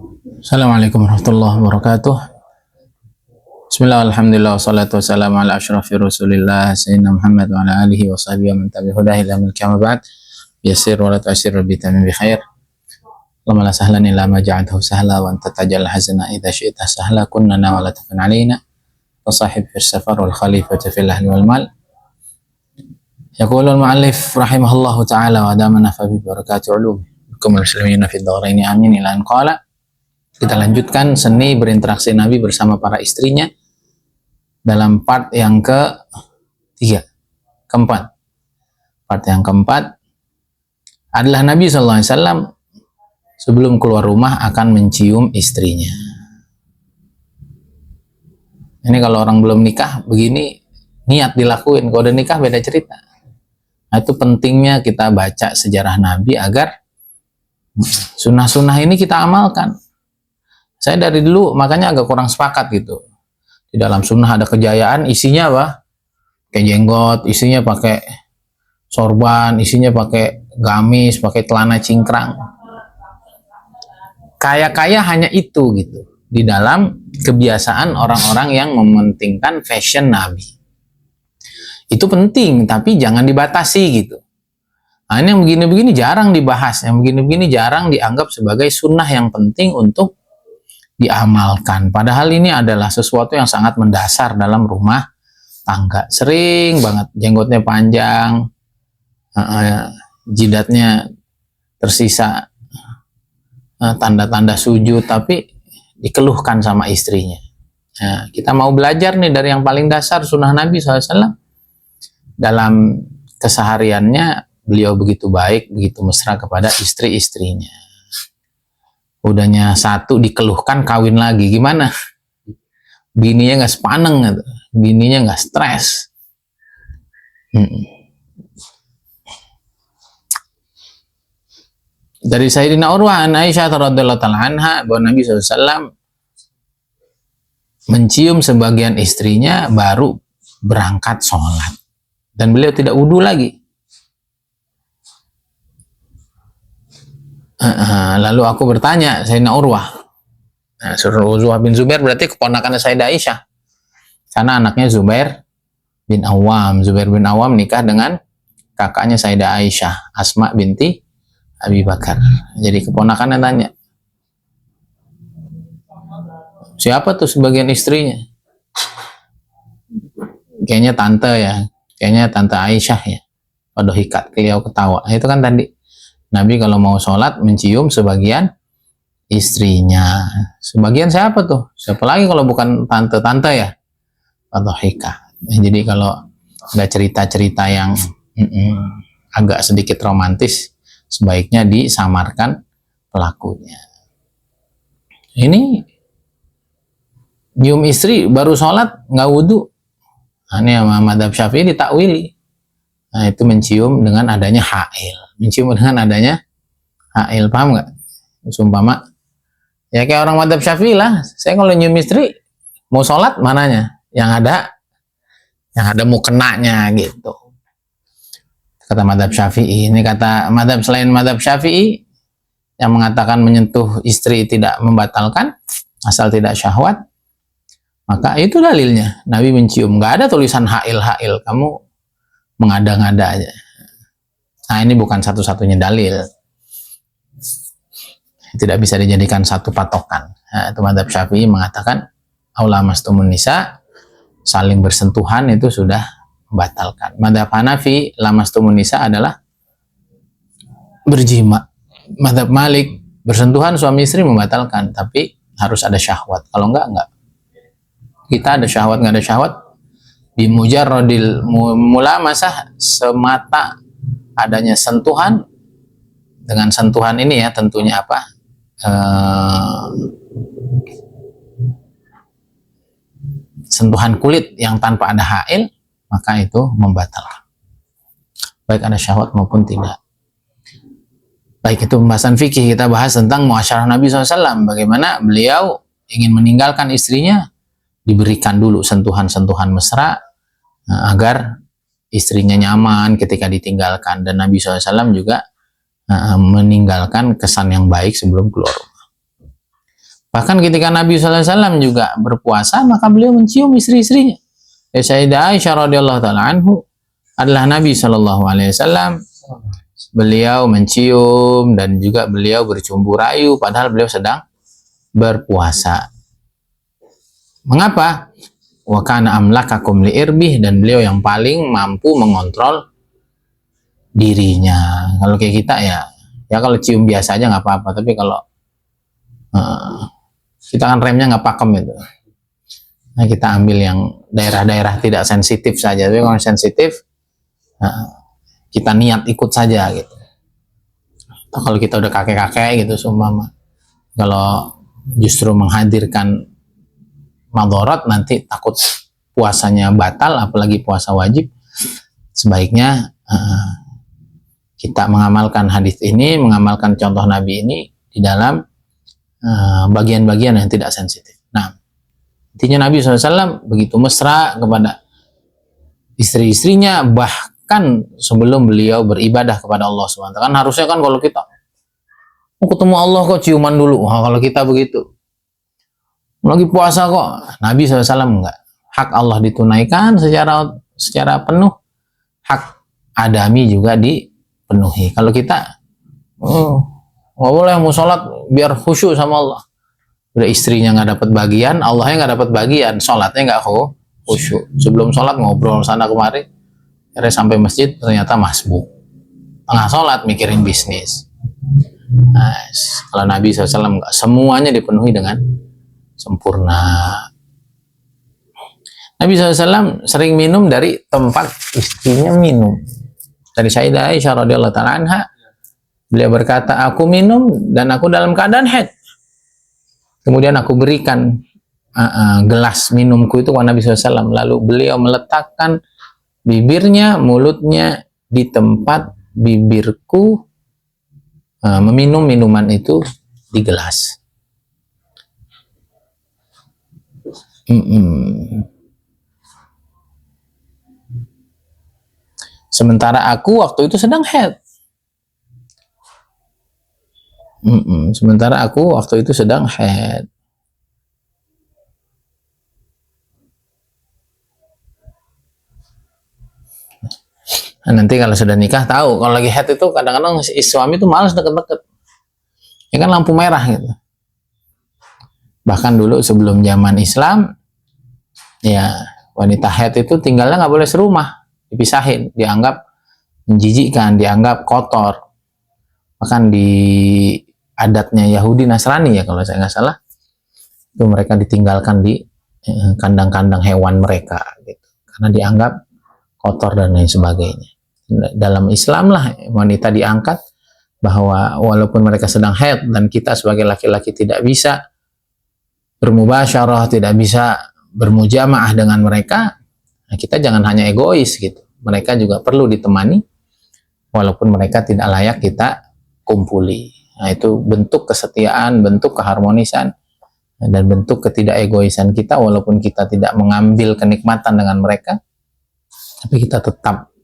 Assalamualaikum warahmatullahi wabarakatuh. Bismillah, alhamdulillah, wassalatu wassalamu ala asyrafir rasulillah sayyidina Muhammad wa ala alihi wa sahbihi wa man tabi'ahu ila yaumil qiyamah ba'd. Yassir wa la tu'assir bi tamim bi khair. Allahumma la sahlan illa ma ja'altahu sahla wa anta taj'al hazana idza syi'ta sahla kunnana wa la takun alaina wa sahib fis safar wal khalifatu fil ahli wal mal. Yaqulu al-mu'allif rahimahullahu ta'ala wa damana fa bi barakati ulum bikum muslimina fid dharain amin ila an qala. Kita lanjutkan seni berinteraksi Nabi bersama para istrinya dalam part yang keempat. Part yang keempat adalah Nabi SAW sebelum keluar rumah akan mencium istrinya. Ini kalau orang belum nikah begini niat dilakuin, kalau udah nikah beda cerita. Nah, itu pentingnya kita baca sejarah Nabi agar sunnah-sunnah ini kita amalkan. Saya dari dulu makanya agak kurang sepakat gitu. Di dalam sunnah ada kejayaan, isinya apa? Pakai jenggot, isinya pakai sorban, isinya pakai gamis, pakai celana cingkrang. Kaya-kaya hanya itu gitu. Di dalam kebiasaan orang-orang yang mementingkan fashion Nabi. Itu penting, tapi jangan dibatasi gitu. Nah, ini yang begini-begini jarang dibahas, yang begini-begini jarang dianggap sebagai sunnah yang penting untuk diamalkan. Padahal ini adalah sesuatu yang sangat mendasar dalam rumah tangga. Sering banget jenggotnya panjang, jidatnya tersisa tanda-tanda sujud, tapi dikeluhkan sama istrinya. Nah, kita mau belajar nih dari yang paling dasar sunnah Nabi SAW. Dalam kesehariannya beliau begitu baik, begitu mesra kepada istri-istrinya. Udahnya satu dikeluhkan kawin lagi, gimana? Bininya nggak sepaneng gitu. Bininya nggak stres. Dari Sayyidina Urwah an Aisyah radhiyallahu ta'ala anha bahwa Nabi SAW mencium sebagian istrinya baru berangkat sholat dan beliau tidak wudhu lagi. Lalu aku bertanya, Sayyidina Urwah, Urwah bin Zubair berarti keponakannya Sayyidah Aisyah, karena anaknya Zubair bin Awam. Zubair bin Awam nikah dengan kakaknya Sayyidah Aisyah, Asma binti Abi Bakar. Jadi keponakannya tanya, siapa tuh sebagian istrinya? Kayaknya tante ya, kayaknya tante Aisyah ya. Padohikat, beliau ketawa. Itu kan tadi Nabi kalau mau sholat mencium sebagian istrinya. Sebagian siapa tuh? Siapa lagi kalau bukan tante-tante ya? Padohikat. Jadi kalau ada cerita-cerita yang agak sedikit romantis, sebaiknya disamarkan pelakunya. Ini nyium istri baru sholat nggak wudhu. Nah, ini sama madhab Syafi'i ditakwili. Nah, itu mencium dengan adanya hail. Mencium dengan adanya hail, paham nggak? Sumpama ya kayak orang madhab Syafi'i lah. Saya kalau nyium istri mau sholat mananya? Yang ada mukenanya gitu. Kata madhab Syafi'i. Ini kata madhab selain madhab Syafi'i yang mengatakan menyentuh istri tidak membatalkan asal tidak syahwat. Maka itu dalilnya. Nabi mencium. Nggak ada tulisan hail. Kamu mengada-ngada aja. Nah, ini bukan satu-satunya dalil. Tidak bisa dijadikan satu patokan. Nah, itu madhab Syafi'i mengatakan aula mastumun nisa, saling bersentuhan itu sudah membatalkan. Madhab Hanafi lamastumun nisa adalah berjima. Madhab Malik bersentuhan suami istri membatalkan, tapi harus ada syahwat. Kalau enggak. Kita ada syahwat, nggak ada syahwat, bimujarrodil mulamasah, semata adanya sentuhan. Dengan sentuhan ini ya tentunya apa? Sentuhan kulit yang tanpa ada hail, maka itu membatalkan. Baik ada syahwat maupun tidak. Baik, itu pembahasan fikih. Kita bahas tentang muasyarah Nabi SAW. Bagaimana beliau ingin meninggalkan istrinya, diberikan dulu sentuhan-sentuhan mesra agar istrinya nyaman ketika ditinggalkan. Dan Nabi SAW juga meninggalkan kesan yang baik sebelum keluar rumah. Bahkan ketika Nabi SAW juga berpuasa, maka beliau mencium istri-istrinya. Sayyidah Aisyah radhiyallahu taala anhu adalah Nabi SAW. Beliau mencium dan juga beliau bercumbu rayu padahal beliau sedang berpuasa. Mengapa? Wa kana amlakakum liirbih, dan beliau yang paling mampu mengontrol dirinya. Kalau kayak kita ya kalau cium biasa aja nggak apa-apa, tapi kalau kita kan remnya nggak pakem itu. Nah, kita ambil yang daerah-daerah tidak sensitif saja. Tapi kalau sensitif, kita niat ikut saja gitu. Atau kalau kita udah kakek-kakek gitu, seumpama kalau justru menghadirkan madharat, nanti takut puasanya batal, apalagi puasa wajib. Sebaiknya kita mengamalkan hadis ini, mengamalkan contoh Nabi ini di dalam bagian-bagian yang tidak sensitif. Nah, intinya Nabi SAW begitu mesra kepada istri-istrinya, bahkan sebelum beliau beribadah kepada Allah SWT. Kan harusnya kan kalau kita mau ketemu Allah kok ciuman dulu. Wah, kalau kita begitu. Lagi puasa kok. Nabi SAW enggak. Hak Allah ditunaikan secara penuh. Hak adami juga dipenuhi. Kalau kita nggak boleh mau sholat biar khusyuk sama Allah. Udah istrinya nggak dapat bagian, Allahnya nggak dapat bagian, sholatnya nggak khusyuk. Sebelum sholat ngobrol sana kemari, akhirnya sampai masjid ternyata masbuk. Tengah sholat mikirin bisnis. Nah, kalau Nabi SAW nggak, semuanya dipenuhi dengan sempurna. Nabi SAW sering minum dari tempat istrinya minum. Dari Sayyidah Aisyah radhiyallahu taala anha, beliau berkata, aku minum dan aku dalam keadaan haid. Kemudian aku berikan gelas minumku itu kepada Nabi SAW. Lalu beliau meletakkan bibirnya, mulutnya di tempat bibirku, meminum minuman itu di gelas. Sementara aku waktu itu sedang haid. Sementara aku waktu itu sedang haid. Nah, nanti kalau sudah nikah tahu, kalau lagi haid itu kadang-kadang suami itu malas deket-deket. Ya kan lampu merah gitu. Bahkan dulu sebelum zaman Islam, ya wanita haid itu tinggalnya nggak boleh serumah, dipisahin, dianggap menjijikkan, dianggap kotor. Bahkan di adatnya Yahudi Nasrani ya kalau saya nggak salah, itu mereka ditinggalkan di kandang-kandang hewan mereka gitu, karena dianggap kotor dan lain sebagainya. Dalam Islam lah wanita diangkat bahwa walaupun mereka sedang haid dan kita sebagai laki-laki tidak bisa bermubasyarah, tidak bisa bermujamaah dengan mereka, nah kita jangan hanya egois gitu. Mereka juga perlu ditemani walaupun mereka tidak layak kita kumpuli. Nah, itu bentuk kesetiaan, bentuk keharmonisan, dan bentuk ketidakegoisan kita, walaupun kita tidak mengambil kenikmatan dengan mereka, tapi kita tetap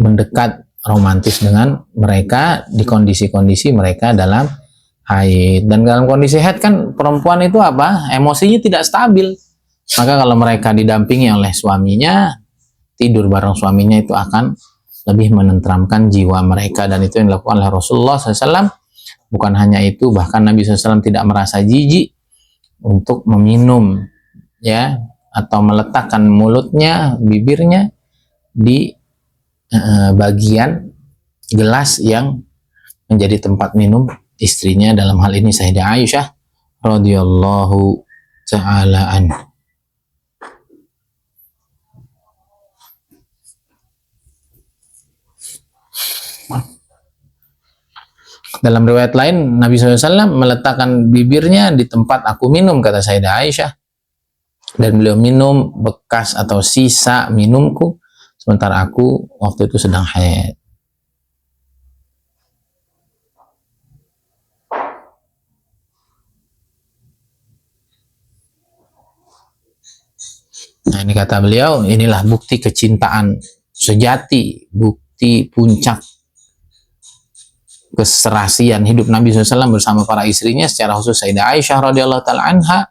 mendekat romantis dengan mereka di kondisi-kondisi mereka dalam haid. Dan dalam kondisi haid kan perempuan itu apa? Emosinya tidak stabil. Maka kalau mereka didampingi oleh suaminya, tidur bareng suaminya itu akan lebih menenteramkan jiwa mereka, dan itu yang dilakukan oleh Rasulullah SAW. Bukan hanya itu, bahkan Nabi SAW tidak merasa jijik untuk meminum ya, atau meletakkan mulutnya, bibirnya di bagian gelas yang menjadi tempat minum istrinya, dalam hal ini Sayyidah Aisyah radhiyallahu taala anha. Dalam riwayat lain, Nabi SAW meletakkan bibirnya di tempat aku minum, kata Sayyidah Aisyah. Dan beliau minum bekas atau sisa minumku, sementara aku waktu itu sedang haid. Nah, ini kata beliau, inilah bukti kecintaan sejati, bukti puncak keserasian hidup Nabi SAW bersama para istrinya, secara khusus Sayyidah Aisyah radhiyallahu taala anha,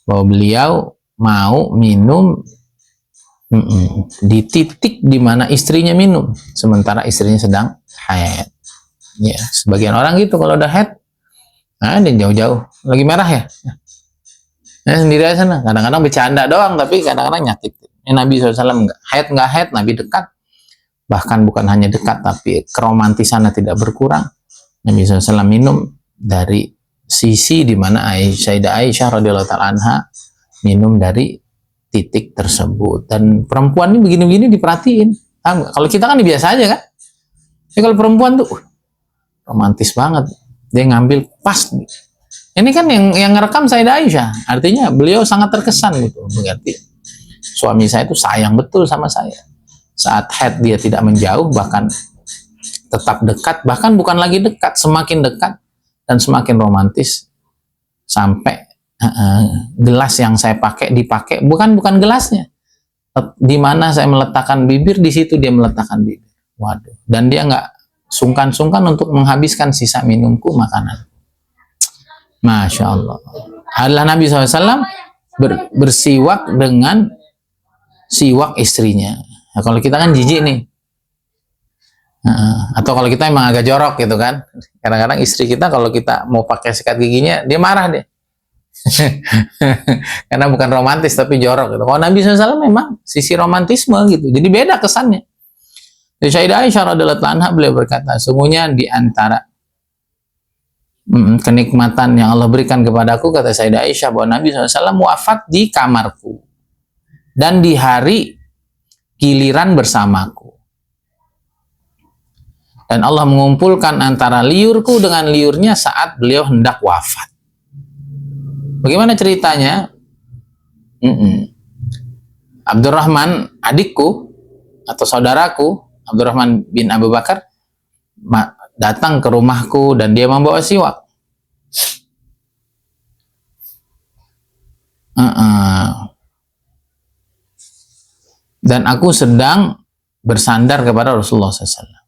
bahwa beliau mau minum di titik di mana istrinya minum, sementara istrinya sedang haid. Ya, sebagian orang gitu kalau udah haid, nah dia jauh-jauh, lagi merah ya, sendiri aja sana. Kadang-kadang bercanda doang, tapi kadang-kadang nyatik. Ini Nabi SAW nggak haid, Nabi dekat. Bahkan bukan hanya dekat, tapi keromantisannya tidak berkurang. Nabi SAW minum dari sisi di mana Sayyidah Aisyah radhiyallahu ta'ala anha minum dari titik tersebut. Dan perempuan ini begini-begini diperhatiin. Kalau kita kan biasa aja kan. Ya kalau perempuan tuh romantis banget. Dia ngambil pas. Ini kan yang ngerekam Sayyidah Aisyah. Artinya beliau sangat terkesan gitu. Berarti suami saya itu sayang betul sama saya. Saat haid dia tidak menjauh, bahkan tetap dekat. Bahkan bukan lagi dekat, semakin dekat dan semakin romantis. Sampai gelas yang saya pakai dipakai, bukan gelasnya. Di mana saya meletakkan bibir, di situ dia meletakkan bibir. Waduh. Dan dia nggak sungkan-sungkan untuk menghabiskan sisa minumku makanan. Masya Allah. Adalah Nabi SAW bersiwak dengan siwak istrinya. Nah, kalau kita kan jijik nih. Atau kalau kita emang agak jorok gitu kan. Kadang-kadang istri kita kalau kita mau pakai sikat giginya, dia marah deh. Karena bukan romantis tapi jorok gitu. Kalau Nabi SAW memang sisi romantisme gitu. Jadi beda kesannya. Di Sayyidah Aisyah radhiyallahu anha beliau berkata, sungguhnya di antara kenikmatan yang Allah berikan kepadaku, kata Sayyidah Aisyah, bahwa Nabi SAW wafat di kamarku dan di hari giliran bersamaku, dan Allah mengumpulkan antara liurku dengan liurnya saat beliau hendak wafat. Bagaimana ceritanya? Abdurrahman, adikku atau saudaraku, Abdurrahman bin Abu Bakar, datang ke rumahku dan dia membawa siwak. Dan aku sedang bersandar kepada Rasulullah SAW.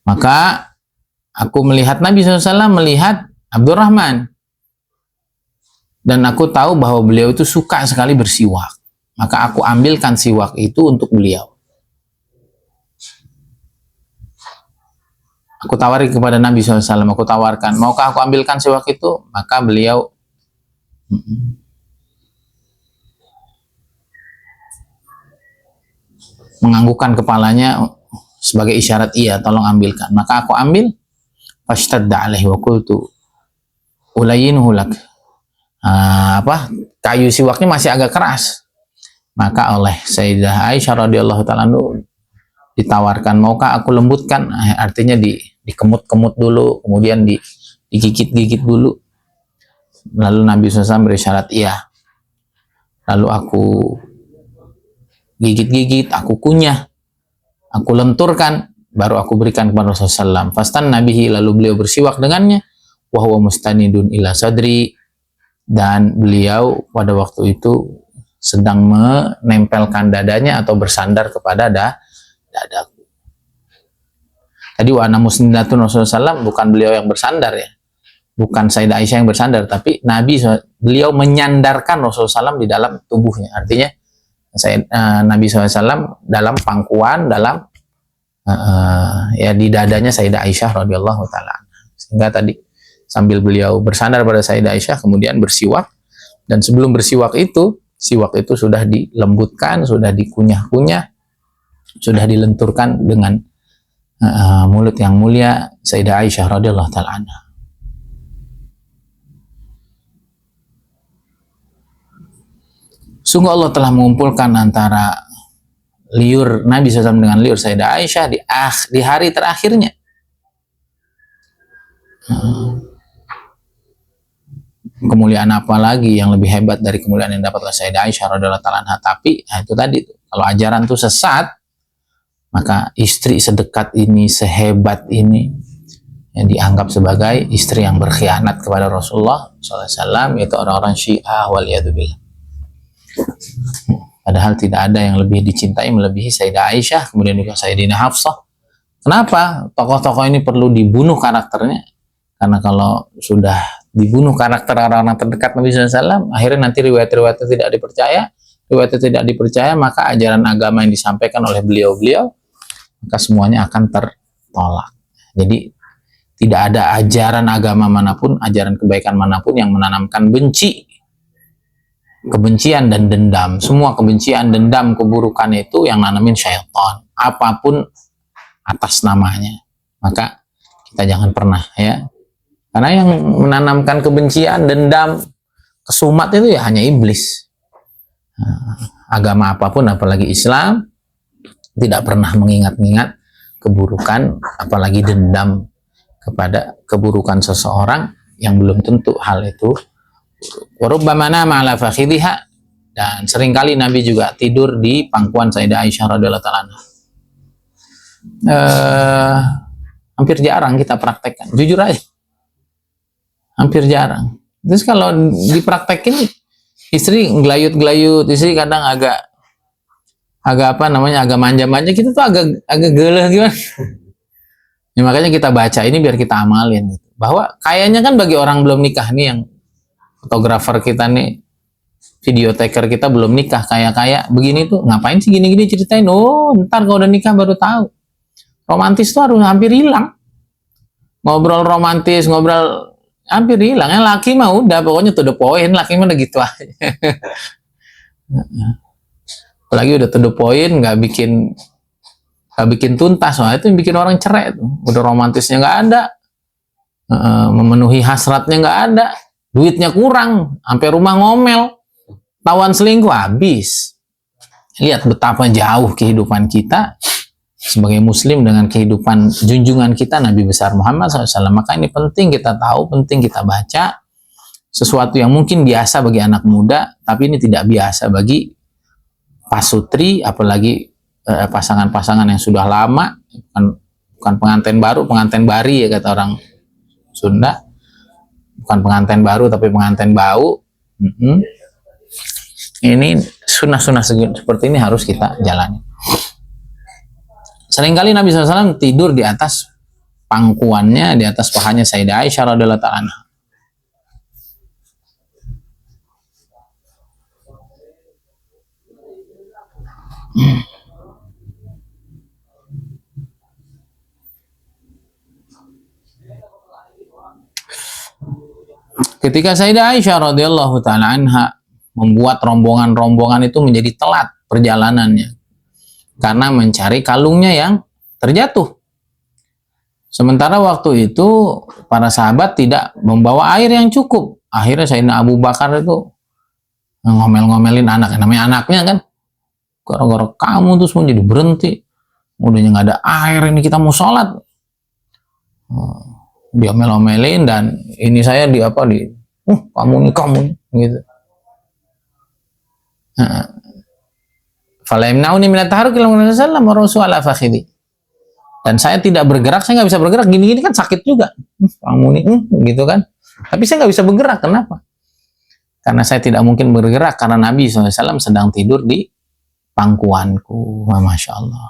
Maka aku melihat Nabi SAW melihat Abdurrahman. Dan aku tahu bahwa beliau itu suka sekali bersiwak. Maka aku ambilkan siwak itu untuk beliau. Aku tawari kepada Nabi SAW, aku tawarkan, maukah aku ambilkan siwak itu? Maka beliau menganggukkan kepalanya sebagai isyarat iya, tolong ambilkan. Maka aku ambil, fashtadda alaihi wa qultu ulayinuhu lak. Kayu siwaknya masih agak keras. Maka oleh Sayyidah Aisyah radhiyallahu ta'ala ditawarkan, maukah aku lembutkan? Artinya dikemut-kemut dulu, kemudian digigit-gigit dulu. Lalu Nabi SAW berisyarat iya. Lalu aku gigit-gigit, aku kunyah, aku lenturkan, baru aku berikan kepada Rasulullah SAW. Fastan nabihi, lalu beliau bersiwak dengannya. Wa huwa mustanidun ila sadri, dan beliau pada waktu itu sedang menempelkan dadanya atau bersandar kepada dadaku. Tadi wa ana musnidatun Rasulullah SAW, bukan beliau yang bersandar ya, bukan Sayyidah Aisyah yang bersandar, tapi beliau menyandarkan Rasulullah SAW di dalam tubuhnya. Artinya Nabi SAW dalam pangkuan, dalam ya di dadanya Sayyidah Aisyah radhiyallahu taala. Sehingga tadi sambil beliau bersandar pada Sayyidah Aisyah, kemudian bersiwak, dan sebelum bersiwak itu, siwak itu sudah dilembutkan, sudah dikunyah-kunyah, sudah dilenturkan dengan mulut yang mulia Sayyidah Aisyah radhiyallahu taala anha. Sungguh Allah telah mengumpulkan antara liur Nabi SAW dengan liur Sayyidah Aisyah di hari terakhirnya. Kemuliaan apa lagi yang lebih hebat dari kemuliaan yang dapat oleh Sayyidah Aisyah radhiyallahu taala anha? Tapi itu tadi, kalau ajaran itu sesat, maka istri sedekat ini, sehebat ini, yang dianggap sebagai istri yang berkhianat kepada Rasulullah SAW, yaitu orang-orang Syiah waliyadzubillah. Padahal tidak ada yang lebih dicintai melebihi Sayyidah Aisyah, kemudian juga Sayyidina Hafsah, Kenapa tokoh-tokoh ini perlu dibunuh karakternya? Karena kalau sudah dibunuh karakter orang-orang terdekat Nabi SAW, akhirnya nanti riwayat-riwayatnya tidak dipercaya. Riwayatnya tidak dipercaya, maka ajaran agama yang disampaikan oleh beliau-beliau, maka semuanya akan tertolak. Jadi tidak ada ajaran agama manapun, ajaran kebaikan manapun yang menanamkan benci, kebencian dan dendam. Semua kebencian, dendam, keburukan itu yang nanamin syaitan. Apapun atas namanya. Maka kita jangan pernah ya. Karena yang menanamkan kebencian, dendam, kesumat itu ya hanya iblis. Agama apapun, apalagi Islam, tidak pernah mengingat-ingat keburukan, apalagi dendam kepada keburukan seseorang yang belum tentu hal itu. Warubbama nama ala fakhidhiha, dan seringkali Nabi juga tidur di pangkuan Sayyidah Aisyah radhiyallahu ta'ala anha. Hampir jarang kita praktekkan, jujur aja, hampir jarang. Terus kalau dipraktekin, istri gelayut-gelayut, istri kadang agak apa namanya, agak manja-manja, kita tuh agak geleh gimana. Ya, makanya kita baca ini biar kita amalin gitu. Bahwa kayaknya kan bagi orang belum nikah nih, yang fotografer kita nih, video taker kita belum nikah, kayak begini tuh ngapain sih gini-gini ceritain. Oh, ntar kalau udah nikah baru tahu. Romantis tuh harus hampir hilang. Ngobrol romantis, ngobrol hampir hilang. Yang laki mah udah pokoknya to the point, laki mah udah gitu aja. Apalagi udah to the point, nggak bikin tuntas, wah itu yang bikin orang cerai tuh. Udah romantisnya nggak ada, memenuhi hasratnya nggak ada, duitnya kurang, sampai rumah ngomel, tawan selingkuh, habis. Lihat betapa jauh kehidupan kita sebagai muslim dengan kehidupan junjungan kita Nabi besar Muhammad SAW. Maka ini penting kita tahu, penting kita baca. Sesuatu yang mungkin biasa bagi anak muda, tapi ini tidak biasa bagi pasutri, apalagi pasangan-pasangan yang sudah lama, bukan pengantin baru, pengantin bari ya kata orang Sunda, bukan pengantin baru tapi pengantin bau. Ini sunnah-sunnah seperti ini harus kita jalani. Seringkali Nabi SAW tidur di atas pangkuannya, di atas pahanya Sayyidah Aisyah radhiyallahu ta'ala anha. Ketika Sayyidah Aisyah radhiyallahu ta'ala anha membuat rombongan-rombongan itu menjadi telat perjalanannya karena mencari kalungnya yang terjatuh. Sementara waktu itu para sahabat tidak membawa air yang cukup. Akhirnya Sayyidina Abu Bakar itu ngomel-ngomelin anak, namanya anaknya kan, gara-gara kamu terus mau jadi berhenti, udahnya nggak ada air, ini kita mau sholat. Dia omel-omelin, dan ini saya kamu nih gitu. Falaimnauni minat taharuk ila sallam wa rasul ala fakhidi. Dan saya tidak bergerak, saya nggak bisa bergerak, gini-gini kan sakit juga. Kamu nih gitu kan. Tapi saya nggak bisa bergerak, kenapa? Karena saya tidak mungkin bergerak karena Nabi SAW sedang tidur di pangkuanku. Masya Allah.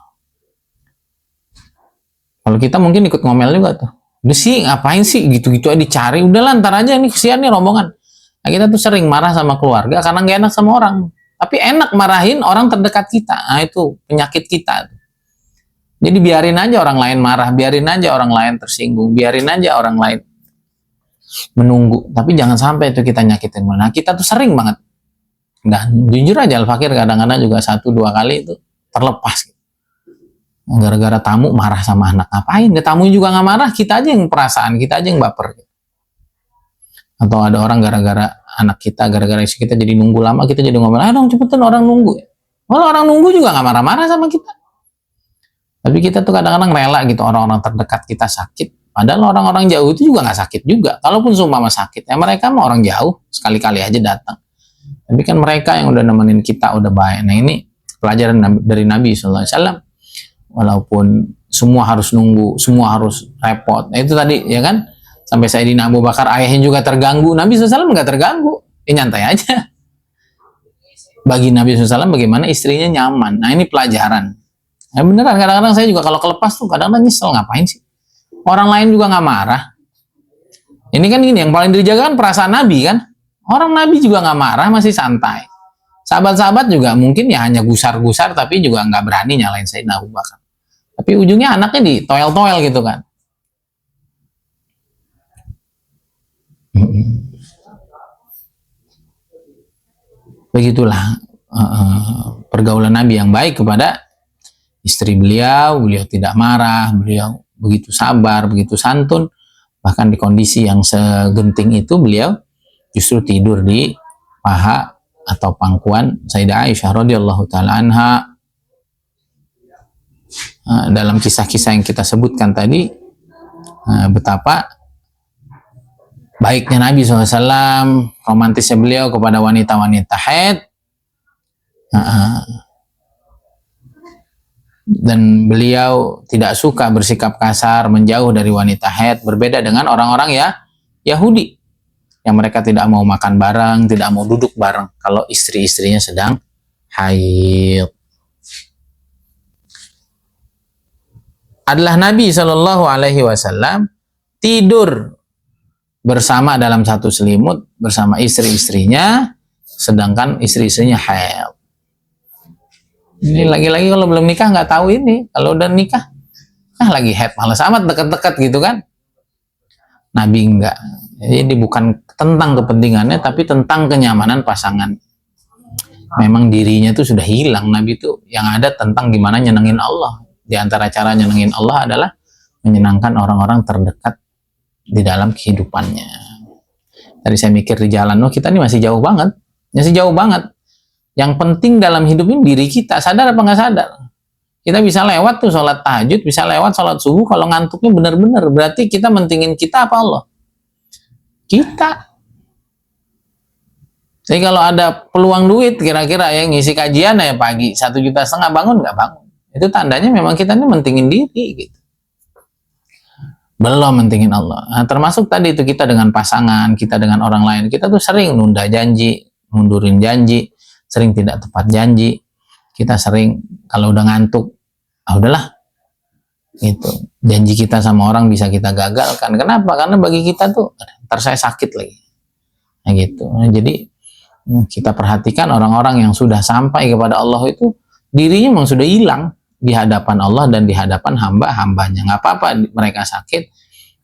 Kalau kita mungkin ikut ngomel juga tuh. Udah sih, ngapain sih gitu-gitu aja dicari, udah lantar aja, ini kesian nih rombongan. Nah, kita tuh sering marah sama keluarga karena nggak enak sama orang. Tapi enak marahin orang terdekat kita. Nah, itu penyakit kita. Jadi biarin aja orang lain marah, biarin aja orang lain tersinggung, biarin aja orang lain menunggu. Tapi jangan sampai itu kita nyakitin. Nah, kita tuh sering banget. Dan jujur aja Al-Fakir kadang-kadang juga 1-2 kali itu terlepas. Gara-gara tamu marah sama anak, ngapain? Tamu juga nggak marah, kita aja yang perasaan, kita aja yang baper. Atau ada orang gara-gara anak kita, gara-gara istri kita jadi nunggu lama, kita jadi ngomel, dong cepetan orang nunggu. Walau orang nunggu juga nggak marah-marah sama kita. Tapi kita tuh kadang-kadang rela gitu orang-orang terdekat kita sakit. Padahal orang-orang jauh itu juga nggak sakit juga. Kalaupun seumpama sakit, ya mereka mah orang jauh, sekali-kali aja datang. Tapi kan mereka yang udah nemenin kita, udah baik. Nah ini pelajaran dari Nabi SAW. Walaupun semua harus nunggu, semua harus repot. Nah, itu tadi ya kan, sampai Sayyidina Abu Bakar ayahnya juga terganggu. Nabi SAW nggak terganggu, nyantai aja. Bagi Nabi SAW bagaimana istrinya nyaman. Nah ini pelajaran. Ya beneran, kadang-kadang saya juga kalau kelepas tuh kadang-kadang nyesel, ngapain sih? Orang lain juga nggak marah. Ini kan gini, yang paling dijaga kan perasaan Nabi kan. Orang Nabi juga nggak marah, masih santai. Sahabat-sahabat juga mungkin ya hanya gusar-gusar, tapi juga nggak berani nyalain Sayyidina Abu Bakar. Tapi ujungnya anaknya di toel-toel gitu kan. Begitulah pergaulan Nabi yang baik kepada istri beliau. Beliau tidak marah, beliau begitu sabar, begitu santun. Bahkan di kondisi yang segenting itu beliau justru tidur di paha atau pangkuan Sayyidah Aisyah radhiyallahu taala anha. Dalam kisah-kisah yang kita sebutkan tadi, betapa baiknya Nabi SAW, romantisnya beliau kepada wanita-wanita haid, dan beliau tidak suka bersikap kasar, menjauh dari wanita haid, berbeda dengan orang-orang ya Yahudi yang mereka tidak mau makan bareng, tidak mau duduk bareng kalau istri-istrinya sedang haid. Adalah Nabi Shallallahu Alaihi Wasallam tidur bersama dalam satu selimut bersama istri-istrinya, sedangkan istri-istrinya haid. Ini lagi-lagi kalau belum nikah nggak tahu ini. Kalau udah nikah, lagi haid, malas amat deket-deket gitu kan. Nabi enggak. Jadi bukan tentang kepentingannya, tapi tentang kenyamanan pasangan. Memang dirinya tuh sudah hilang. Nabi tuh yang ada tentang gimana nyenengin Allah. Di antara cara nyenengin Allah adalah menyenangkan orang-orang terdekat di dalam kehidupannya. Tadi saya mikir di jalan, kita ini masih jauh banget. Masih jauh banget. Yang penting dalam hidup ini diri kita, sadar apa nggak sadar. Kita bisa lewat tuh sholat tahajud, bisa lewat sholat subuh, kalau ngantuknya benar-benar, berarti kita mentingin kita apa Allah? Kita. Jadi kalau ada peluang duit, kira-kira yang ngisi kajian ya pagi, 1,5 juta bangun nggak bangun. Itu tandanya memang kita ini mentingin diri gitu. Belum mentingin Allah. Nah, termasuk tadi itu kita dengan pasangan, kita dengan orang lain, kita tuh sering nunda janji, mundurin janji, sering tidak tepat janji. Kita sering kalau udah ngantuk, udahlah. Gitu. Janji kita sama orang bisa kita gagalkan. Kenapa? Karena bagi kita tuh ntar saya sakit lagi. Nah, gitu. Nah, jadi kita perhatikan orang-orang yang sudah sampai kepada Allah itu dirinya memang sudah hilang di hadapan Allah dan di hadapan hamba-hambanya. Nggak apa-apa mereka sakit,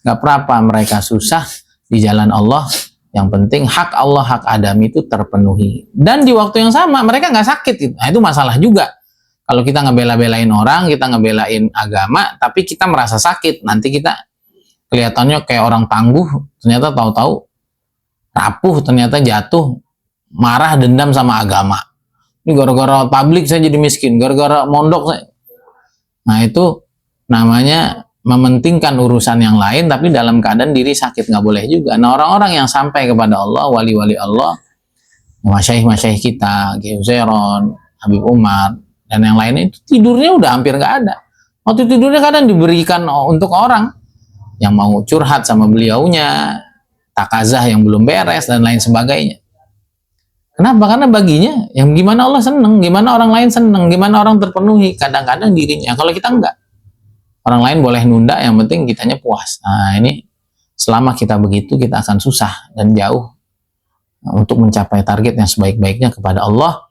nggak apa-apa mereka susah di jalan Allah. Yang penting hak Allah, hak Adam itu terpenuhi. Dan di waktu yang sama mereka nggak sakit. Gitu. Nah, itu masalah juga. Kalau kita ngebela-belain orang, kita ngebelain agama, tapi kita merasa sakit, nanti kita kelihatannya kayak orang tangguh, ternyata tahu-tahu rapuh, ternyata jatuh, marah, dendam sama agama. Ini gara-gara publik saya jadi miskin, gara-gara mondok saya. Nah itu namanya mementingkan urusan yang lain, tapi dalam keadaan diri sakit, nggak boleh juga. Nah orang-orang yang sampai kepada Allah, wali-wali Allah, masyaikh-masyaikh kita, Kiai Uzairon, Habib Umar, dan yang lainnya itu tidurnya udah hampir nggak ada. Waktu tidurnya kadang diberikan untuk orang yang mau curhat sama beliaunya, takazah yang belum beres, dan lain sebagainya. Kenapa? Karena baginya, yang gimana Allah seneng, gimana orang lain seneng, gimana orang terpenuhi, kadang-kadang dirinya. Kalau kita enggak. Orang lain boleh nunda, yang penting kitanya puas. Nah ini, selama kita begitu, kita akan susah dan jauh untuk mencapai target yang sebaik-baiknya kepada Allah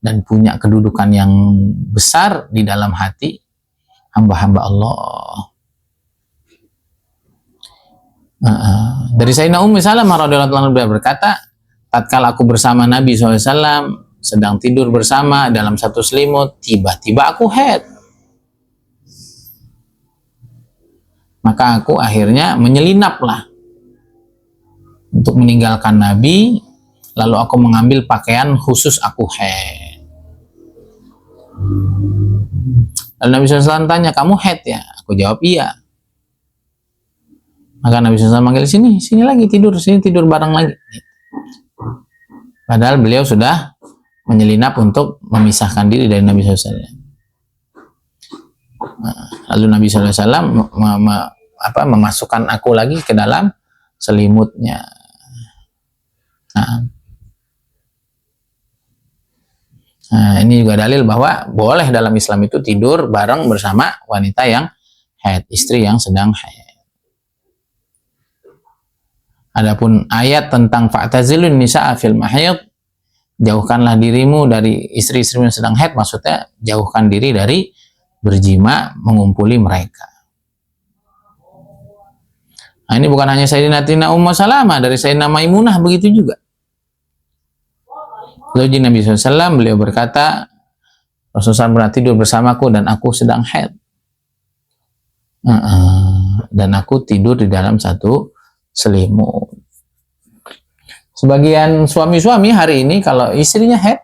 dan punya kedudukan yang besar di dalam hati hamba-hamba Allah. Dari Sayyidina Ummu Salamah radhiyallahu anha berkata, tatkala aku bersama Nabi SAW sedang tidur bersama dalam satu selimut, tiba-tiba aku haid. Maka aku akhirnya menyelinaplah untuk meninggalkan Nabi, lalu aku mengambil pakaian khusus aku haid. Lalu Nabi SAW tanya, kamu haid ya? Aku jawab iya. Maka Nabi SAW manggil, sini lagi tidur, sini tidur bareng lagi. Padahal beliau sudah menyelinap untuk memisahkan diri dari Nabi SAW. Lalu Nabi SAW memasukkan aku lagi ke dalam selimutnya. Nah, ini juga dalil bahwa boleh dalam Islam itu tidur bareng bersama wanita yang haid, istri yang sedang haid. Adapun ayat tentang fa'tazilun nisa'a fil mahid, jauhkanlah dirimu dari istri-istri yang sedang haid, maksudnya jauhkan diri dari berjima mengumpuli mereka. Nah, ini bukan hanya Sayyidatina Ummu Salamah, dari Sayyidina Maimunah begitu juga. Lalu Nabi SAW beliau berkata, Rasulullah pernah tidur bersamaku dan aku sedang haid. Dan aku tidur di dalam satu selimut. Sebagian suami-suami hari ini kalau istrinya haid,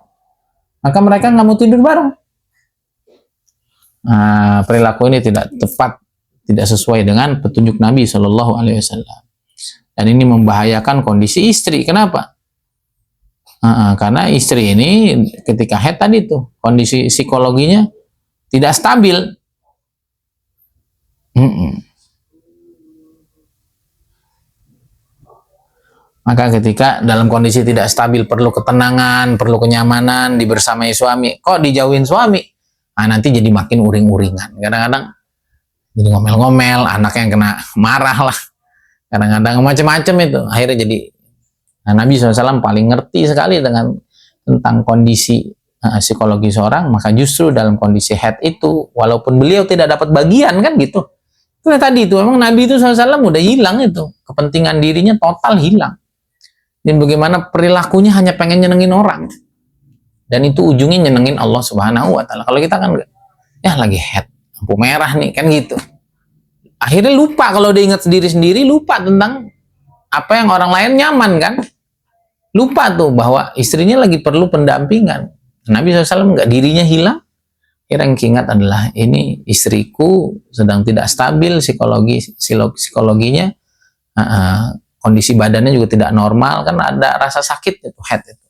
maka mereka nggak mau tidur bareng. Nah, perilaku ini tidak tepat, tidak sesuai dengan petunjuk Nabi Shallallahu Alaihi Wasallam. Dan ini membahayakan kondisi istri. Kenapa? Karena istri ini ketika haid tadi tuh kondisi psikologinya tidak stabil. Maka ketika dalam kondisi tidak stabil, perlu ketenangan, perlu kenyamanan, dibersamai suami. Kok dijauhin suami? Nah, nanti jadi makin uring-uringan. Kadang-kadang jadi ngomel-ngomel, anak yang kena marah lah. Kadang-kadang macam-macam itu. Akhirnya jadi, nah, Nabi SAW paling ngerti sekali tentang kondisi psikologi seorang. Maka justru dalam kondisi haid itu, walaupun beliau tidak dapat bagian kan gitu. Itu tadi itu, memang Nabi itu SAW udah hilang itu. Kepentingan dirinya total hilang. Dan bagaimana perilakunya hanya pengen nyenengin orang. Dan itu ujungnya nyenengin Allah Subhanahu wa Ta'ala. Kalau kita kan ya lagi haid, lampu merah nih kan gitu. Akhirnya lupa, kalau dia ingat sendiri-sendiri, lupa tentang apa yang orang lain nyaman kan. Lupa tuh bahwa istrinya lagi perlu pendampingan. Nabi SAW nggak, dirinya hilang. Yang ingat adalah ini istriku sedang tidak stabil psikologinya, kondisi badannya juga tidak normal, kan ada rasa sakit itu haid itu.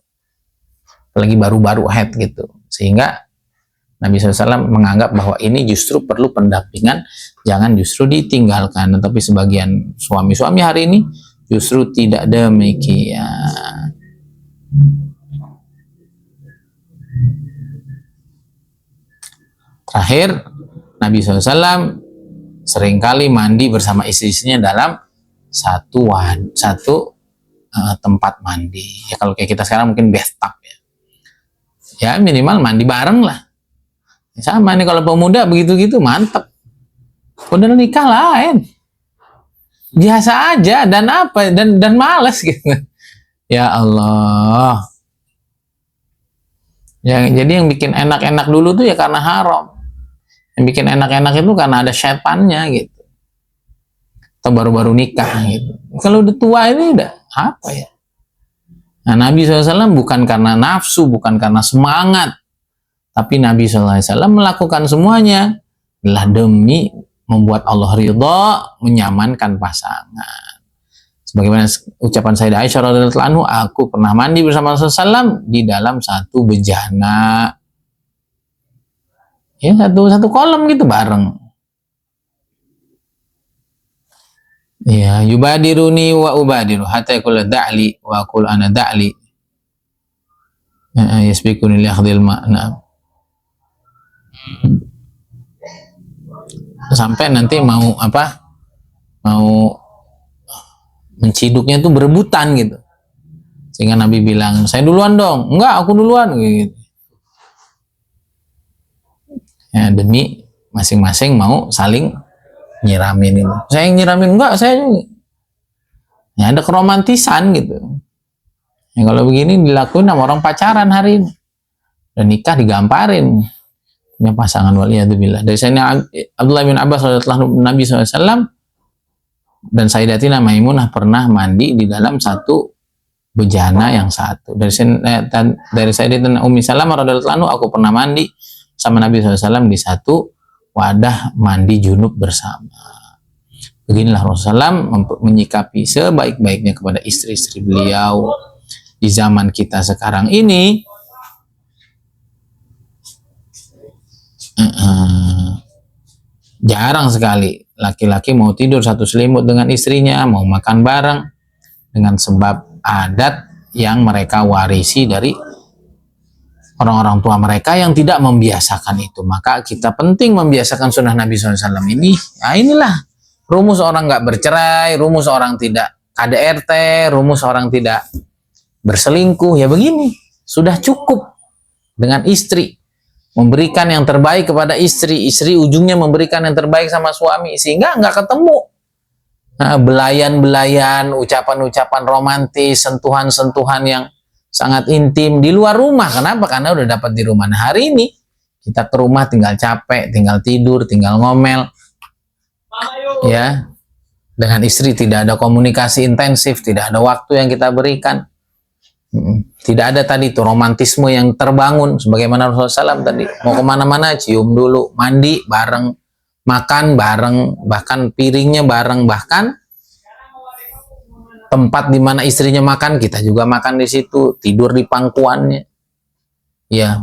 Apalagi baru-baru haid gitu, sehingga Nabi SAW menganggap bahwa ini justru perlu pendampingan, jangan justru ditinggalkan. Tetapi sebagian suami-suami hari ini justru tidak demikian. Terakhir, Nabi SAW seringkali mandi bersama istri-istrinya dalam satu tempat mandi. Ya kalau kayak kita sekarang mungkin bathtub ya. Ya minimal mandi bareng lah. Sama nih kalau pemuda begitu-gitu mantep. Udah nikah lain. Biasa aja dan males gitu. Ya Allah. Jadi yang bikin enak-enak dulu tuh ya karena haram. Yang bikin enak-enak itu karena ada setannya gitu. Atau baru-baru nikah gitu. Kalau udah tua ini udah apa ya? Nah, Nabi SAW bukan karena nafsu, bukan karena semangat, tapi Nabi SAW melakukan semuanya adalah demi membuat Allah ridha, menyamankan pasangan. Sebagaimana ucapan Sayyidah Aisyah radhiyallahu anha, aku pernah mandi bersama Rasulullah SAW di dalam satu bejana, ya satu kolam gitu bareng. Ya, yubadiruni wa ubadiru hatta yaqul da'li wa aqul ana da'li. Yasbiquni li akhdhil ma'na. Sampai nanti mau menciduknya itu berebutan gitu. Sehingga Nabi bilang, "Saya duluan dong." "Enggak, aku duluan." gitu. Ya, demi masing-masing mau saling nyiramin itu. Saya yang nyiramin, enggak, saya juga. Ya, ada keromantisan gitu. Ya, kalau begini dilakuin sama orang pacaran hari ini. Dan nikah digamparin. Punya pasangan waliyadzubillah. Dari Sayyidina Abdullah bin Abbas radhiyallahu Nabi SAW dan Sayyidatina Maimunah pernah mandi di dalam satu bejana yang satu. Dari Sayyidatina Ummi Salamah radhiyallahu aku pernah mandi sama Nabi SAW di satu wadah mandi junub bersama. Beginilah Rasulullah menyikapi sebaik-baiknya kepada istri-istri beliau di zaman kita sekarang ini. Jarang sekali laki-laki mau tidur satu selimut dengan istrinya, mau makan bareng, dengan sebab adat yang mereka warisi dari orang-orang tua mereka yang tidak membiasakan itu. Maka kita penting membiasakan sunnah Nabi SAW ini. Nah, inilah rumus orang nggak bercerai, rumus orang tidak KDRT, rumus orang tidak berselingkuh. Ya begini, sudah cukup dengan istri. Memberikan yang terbaik kepada istri. Istri ujungnya memberikan yang terbaik sama suami. Sehingga nggak ketemu belayan-belayan, ucapan-ucapan romantis, sentuhan-sentuhan yang sangat intim di luar rumah. Kenapa? Karena udah dapat di rumah. Nah, hari ini kita ke rumah tinggal capek, tinggal tidur, tinggal ngomel. Ya. Dengan istri tidak ada komunikasi intensif, tidak ada waktu yang kita berikan. Tidak ada tadi itu romantisme yang terbangun sebagaimana Rasulullah SAW tadi. Mau kemana-mana cium dulu, mandi bareng, makan bareng, bahkan piringnya bareng, bahkan tempat di mana istrinya makan, kita juga makan di situ, tidur di pangkuannya. Ya,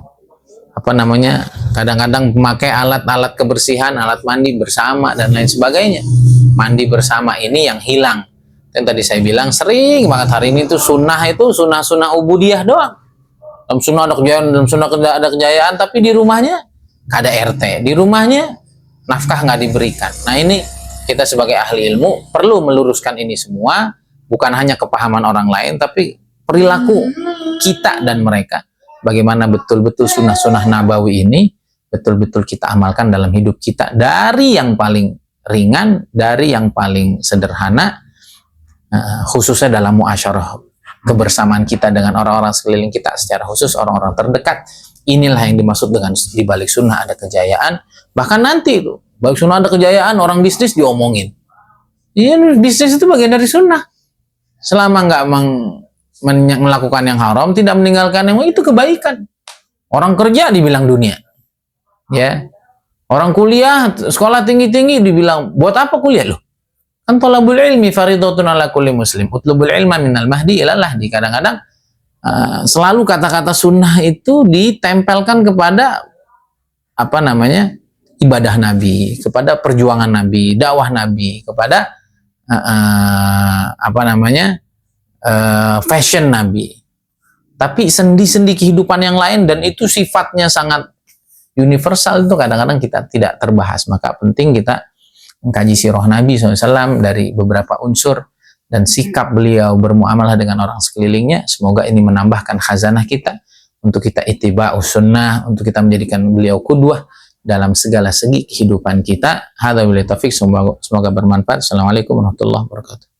apa namanya? Kadang-kadang memakai alat-alat kebersihan, alat mandi bersama dan lain sebagainya. Mandi bersama ini yang hilang. Yang tadi saya bilang sering banget hari ini tuh sunnah ubudiyah doang. Dalam sunnah ada kejayaan, dalam sunnah ada kejayaan, tapi di rumahnya KDRT, di rumahnya nafkah nggak diberikan. Nah, ini kita sebagai ahli ilmu perlu meluruskan ini semua. Bukan hanya kepahaman orang lain, tapi perilaku kita dan mereka. Bagaimana betul-betul sunnah-sunnah nabawi ini betul-betul kita amalkan dalam hidup kita. Dari yang paling ringan, dari yang paling sederhana, khususnya dalam muasyarah kebersamaan kita dengan orang-orang sekeliling kita, secara khusus orang-orang terdekat. Inilah yang dimaksud dengan di balik sunnah ada kejayaan. Bahkan nanti itu, balik sunnah ada kejayaan, orang bisnis diomongin. Iya, bisnis itu bagian dari sunnah. Selama nggak melakukan yang haram, tidak meninggalkan yang itu kebaikan. Orang kerja dibilang dunia, ya. Orang kuliah, sekolah tinggi-tinggi dibilang buat apa kuliah loh? Kan thalabul ilmi fardhatun ala kulli muslim. Utlubul ilma minal mahdi ilal lahdi. Kadang-kadang selalu kata-kata sunnah itu ditempelkan kepada apa namanya? Ibadah Nabi, kepada perjuangan Nabi, dakwah Nabi, kepada fashion Nabi. Tapi sendi-sendi kehidupan yang lain dan itu sifatnya sangat universal itu kadang-kadang kita tidak terbahas. Maka penting kita mengkaji sirah Nabi SAW dari beberapa unsur dan sikap beliau bermuamalah dengan orang sekelilingnya. Semoga ini menambahkan khazanah kita untuk kita ittiba'us sunnah, untuk kita menjadikan beliau qudwah dalam segala segi kehidupan kita. Hadza billahi taufik, semoga bermanfaat. Assalamualaikum warahmatullahi wabarakatuh.